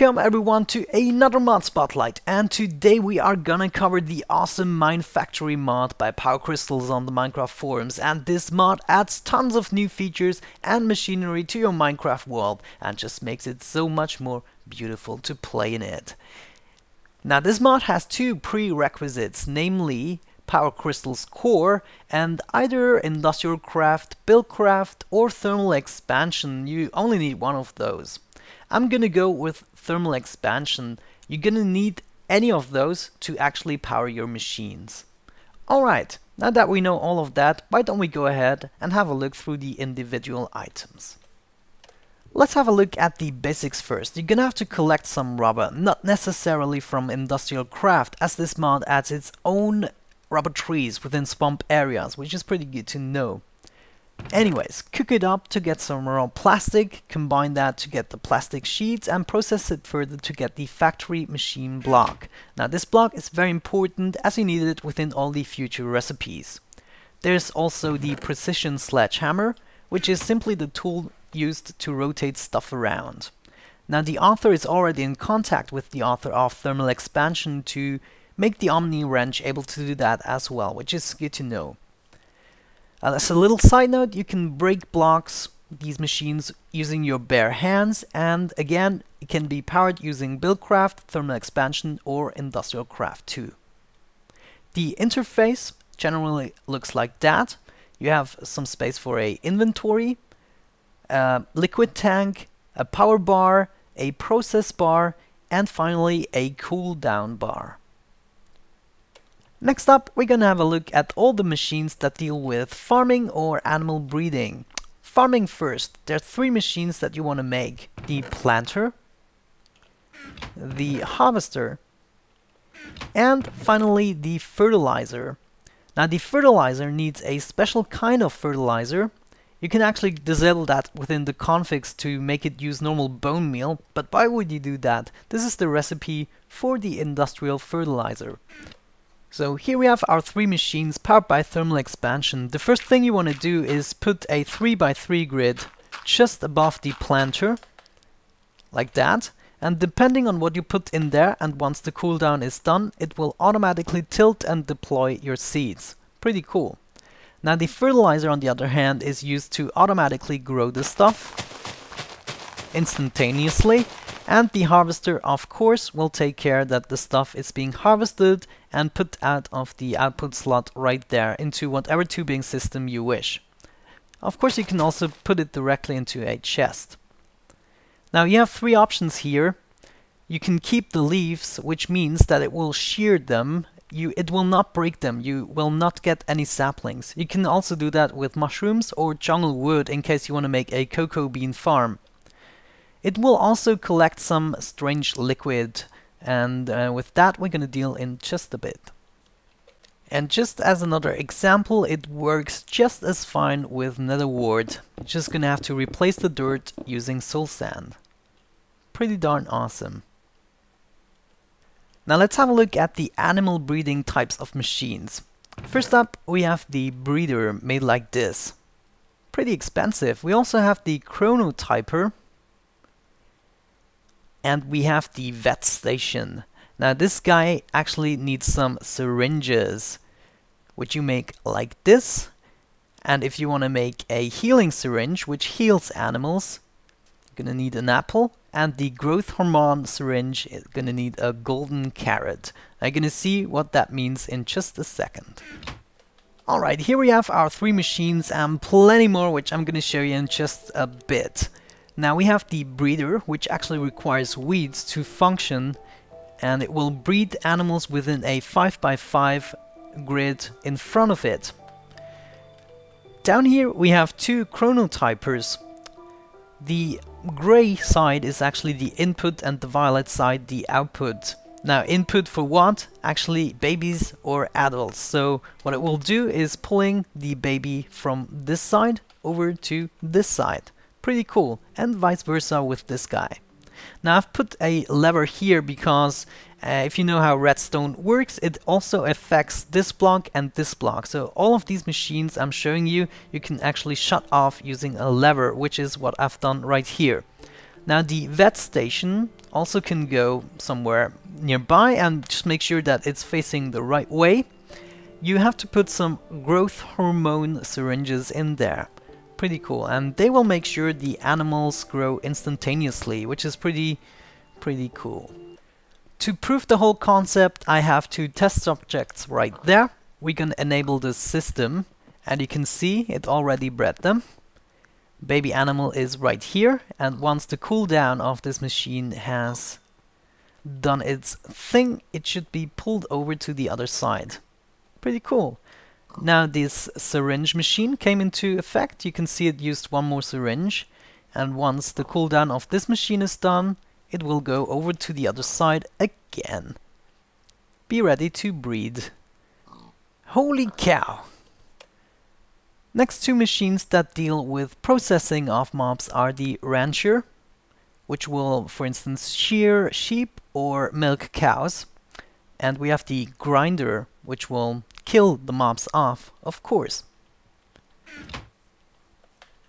Welcome everyone to another mod spotlight, and today we are gonna cover the awesome MineFactory mod by Power Crystals on the Minecraft forums. And this mod adds tons of new features and machinery to your Minecraft world and just makes it so much more beautiful to play in it. Now this mod has two prerequisites, namely Power Crystals Core and either IndustrialCraft, BuildCraft or Thermal Expansion. You only need one of those. I'm gonna go with Thermal Expansion. You're gonna need any of those to actually power your machines. Alright, now that we know all of that, why don't we go ahead and have a look through the individual items. Let's have a look at the basics first. You're gonna have to collect some rubber, not necessarily from IndustrialCraft, as this mod adds its own rubber trees within swamp areas, which is pretty good to know. Anyways, cook it up to get some raw plastic, combine that to get the plastic sheets, and process it further to get the factory machine block. Now this block is very important as you need it within all the future recipes. There's also the precision sledgehammer, which is simply the tool used to rotate stuff around. Now the author is already in contact with the author of Thermal Expansion to make the Omni wrench able to do that as well, which is good to know. As a little side note, you can break blocks, these machines, using your bare hands, and again, it can be powered using BuildCraft, Thermal Expansion, or IndustrialCraft 2. The interface generally looks like that. You have some space for a inventory, a liquid tank, a power bar, a process bar, and finally a cooldown bar. Next up, we're gonna have a look at all the machines that deal with farming or animal breeding. Farming first, there are three machines that you want to make: the planter, the harvester, and finally the fertilizer. Now the fertilizer needs a special kind of fertilizer. You can actually disable that within the configs to make it use normal bone meal, but why would you do that? This is the recipe for the industrial fertilizer. So here we have our three machines powered by Thermal Expansion. The first thing you want to do is put a 3x3 grid just above the planter, like that, and depending on what you put in there and once the cooldown is done, it will automatically tilt and deploy your seeds. Pretty cool. Now the fertilizer, on the other hand, is used to automatically grow the stuff instantaneously, and the harvester, of course, will take care that the stuff is being harvested and put out of the output slot right there into whatever tubing system you wish. Of course, you can also put it directly into a chest. Now you have three options here. You can keep the leaves, which means that it will shear them. It will not break them. You will not get any saplings. You can also do that with mushrooms or jungle wood in case you want to make a cocoa bean farm. It will also collect some strange liquid, and with that we're going to deal in just a bit. And just as another example, it works just as fine with nether wart. You're just going to have to replace the dirt using soul sand. Pretty darn awesome. Now let's have a look at the animal breeding types of machines. First up, we have the breeder made like this. Pretty expensive. We also have the chronotyper. And we have the vet station. Now this guy actually needs some syringes, which you make like this. And if you want to make a healing syringe, which heals animals, you're gonna need an apple. And the growth hormone syringe is gonna need a golden carrot. I'm gonna see what that means in just a second. Alright, here we have our three machines and plenty more, which I'm gonna show you in just a bit. Now we have the breeder, which actually requires weeds to function, and it will breed animals within a 5x5 grid in front of it. Down here we have two chronotypers. The gray side is actually the input and the violet side the output. Now input for what? Actually babies or adults. So what it will do is pulling the baby from this side over to this side. Pretty cool, and vice versa with this guy. Now I've put a lever here because if you know how redstone works, it also affects this block and this block. So all of these machines I'm showing you, you can actually shut off using a lever, which is what I've done right here. Now the vet station also can go somewhere nearby, and just make sure that it's facing the right way. You have to put some growth hormone syringes in there. Pretty cool, and they will make sure the animals grow instantaneously, which is pretty cool. To prove the whole concept, I have two test subjects right there. We can enable this system, and you can see it already bred them. Baby animal is right here, and once the cooldown of this machine has done its thing, it should be pulled over to the other side. Pretty cool. Now this syringe machine came into effect. You can see it used one more syringe, and once the cooldown of this machine is done, it will go over to the other side again. Be ready to breed. Holy cow! Next two machines that deal with processing of mobs are the rancher, which will, for instance, shear sheep or milk cows. And we have the grinder, which will kill the mobs off, of course.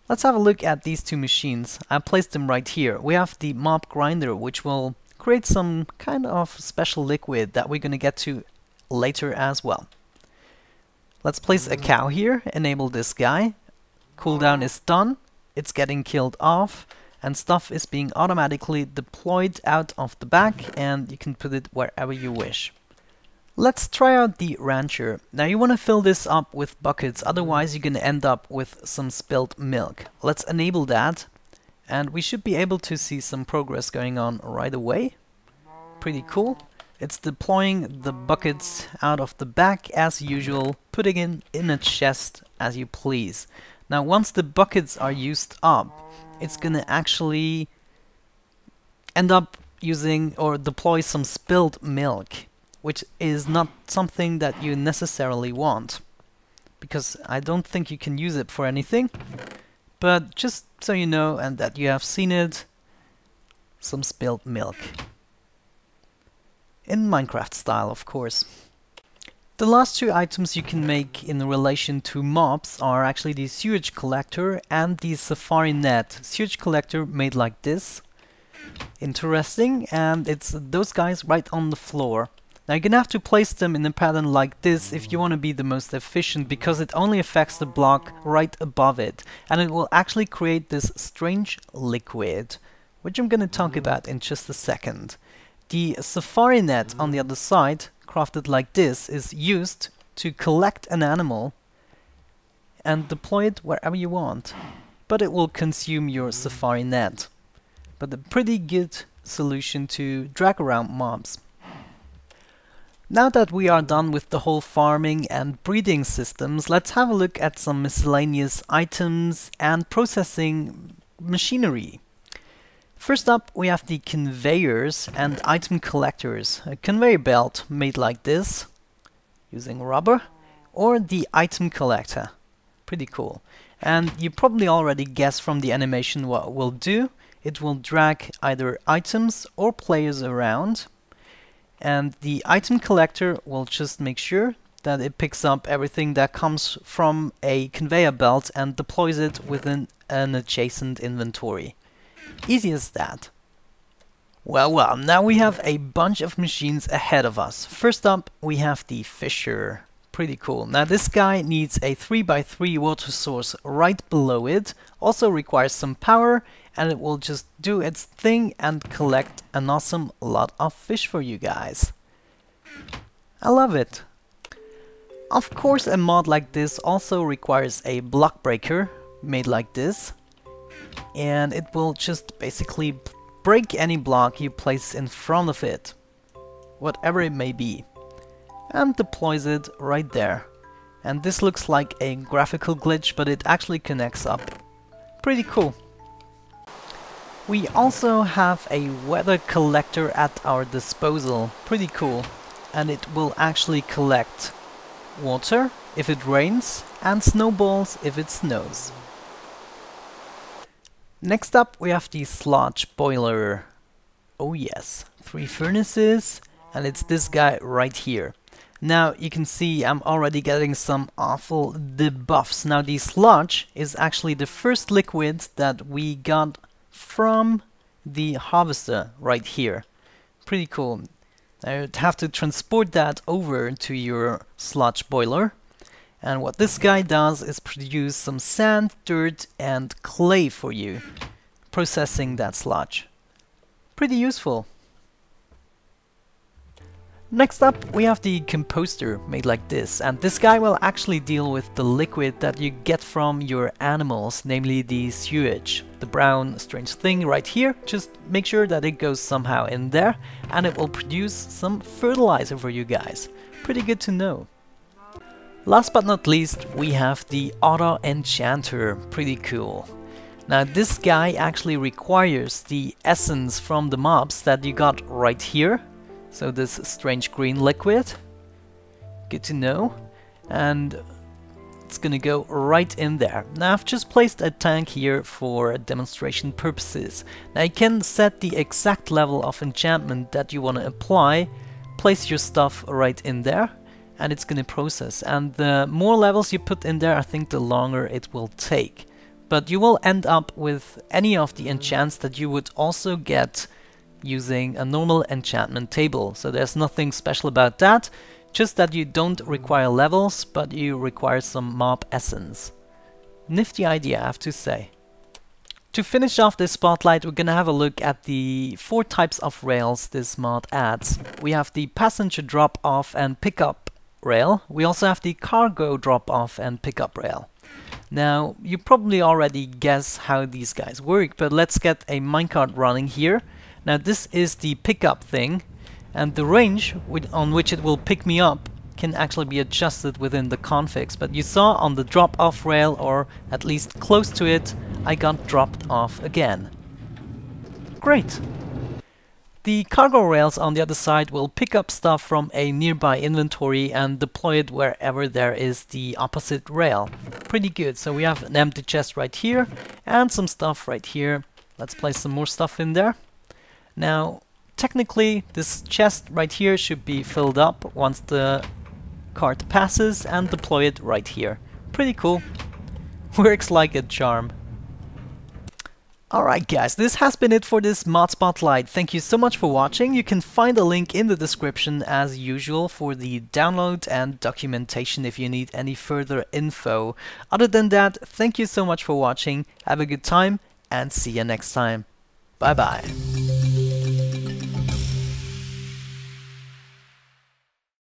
Let's have a look at these two machines. I placed them right here. We have the mob grinder, which will create some kind of special liquid that we're gonna get to later as well. Let's place a cow here, enable this guy. Cooldown is done, it's getting killed off, and stuff is being automatically deployed out of the back, and you can put it wherever you wish. Let's try out the rancher. Now you want to fill this up with buckets, otherwise you're going to end up with some spilled milk. Let's enable that, and we should be able to see some progress going on right away. Pretty cool. It's deploying the buckets out of the back as usual, putting it in a chest as you please. Now once the buckets are used up, it's gonna actually end up using or deploy some spilled milk, which is not something that you necessarily want, because I don't think you can use it for anything. But just so you know and that you have seen it, some spilled milk. In Minecraft style, of course. The last two items you can make in relation to mobs are actually the sewage collector and the safari net. Sewage collector made like this. Interesting, and it's those guys right on the floor. Now you're gonna have to place them in a pattern like this if you want to be the most efficient, because it only affects the block right above it, and it will actually create this strange liquid, which I'm gonna talk about in just a second. The safari net on the other side, crafted like this, is used to collect an animal and deploy it wherever you want, but it will consume your safari net. But a pretty good solution to drag around mobs. Now that we are done with the whole farming and breeding systems, let's have a look at some miscellaneous items and processing machinery. First up, we have the conveyors and item collectors. A conveyor belt made like this, using rubber, or the item collector. Pretty cool. And you probably already guessed from the animation what it will do. It will drag either items or players around. And the item collector will just make sure that it picks up everything that comes from a conveyor belt and deploys it within an adjacent inventory. Easy as that. Well, now we have a bunch of machines ahead of us. First up, we have the fisher. Pretty cool. Now this guy needs a 3x3 water source right below it. Also requires some power, and it will just do its thing and collect an awesome lot of fish for you guys. I love it. Of course, a mod like this also requires a block breaker made like this. And it will just basically break any block you place in front of it, whatever it may be, and deploys it right there. And this looks like a graphical glitch, but it actually connects up. Pretty cool. We also have a weather collector at our disposal. Pretty cool. And it will actually collect water if it rains and snowballs if it snows. Next up, we have the Sludge Boiler. Oh yes, 3 furnaces, and it's this guy right here. Now you can see I'm already getting some awful debuffs. Now the sludge is actually the first liquid that we got from the harvester right here. Pretty cool. Now you'd have to transport that over to your sludge boiler. And what this guy does is produce some sand, dirt, and clay for you, processing that sludge. Pretty useful. Next up, we have the composter made like this, and this guy will actually deal with the liquid that you get from your animals, namely the sewage. The brown strange thing right here, just make sure that it goes somehow in there, and it will produce some fertilizer for you guys. Pretty good to know. Last but not least, we have the Otter Enchanter. Pretty cool. Now this guy actually requires the essence from the mobs that you got right here. So this strange green liquid, good to know, and it's gonna go right in there. Now I've just placed a tank here for demonstration purposes. Now you can set the exact level of enchantment that you want to apply, place your stuff right in there, and it's gonna process. And the more levels you put in there, I think the longer it will take. But you will end up with any of the enchants that you would also get using a normal enchantment table. So there's nothing special about that, just that you don't require levels, but you require some mob essence. Nifty idea, I have to say. To finish off this spotlight, we're gonna have a look at the 4 types of rails this mod adds. We have the passenger drop-off and pickup rail. We also have the cargo drop-off and pickup rail. Now, you probably already guess how these guys work, but let's get a minecart running here. Now this is the pickup thing, and the range on which it will pick me up can actually be adjusted within the configs, but you saw on the drop-off rail, or at least close to it, I got dropped off again. Great! The cargo rails on the other side will pick up stuff from a nearby inventory and deploy it wherever there is the opposite rail. Pretty good. So we have an empty chest right here and some stuff right here. Let's place some more stuff in there. Now, technically, this chest right here should be filled up once the cart passes, and deploy it right here. Pretty cool. Works like a charm. Alright guys, this has been it for this mod spotlight. Thank you so much for watching. You can find a link in the description as usual for the download and documentation if you need any further info. Other than that, thank you so much for watching. Have a good time and see you next time. Bye bye.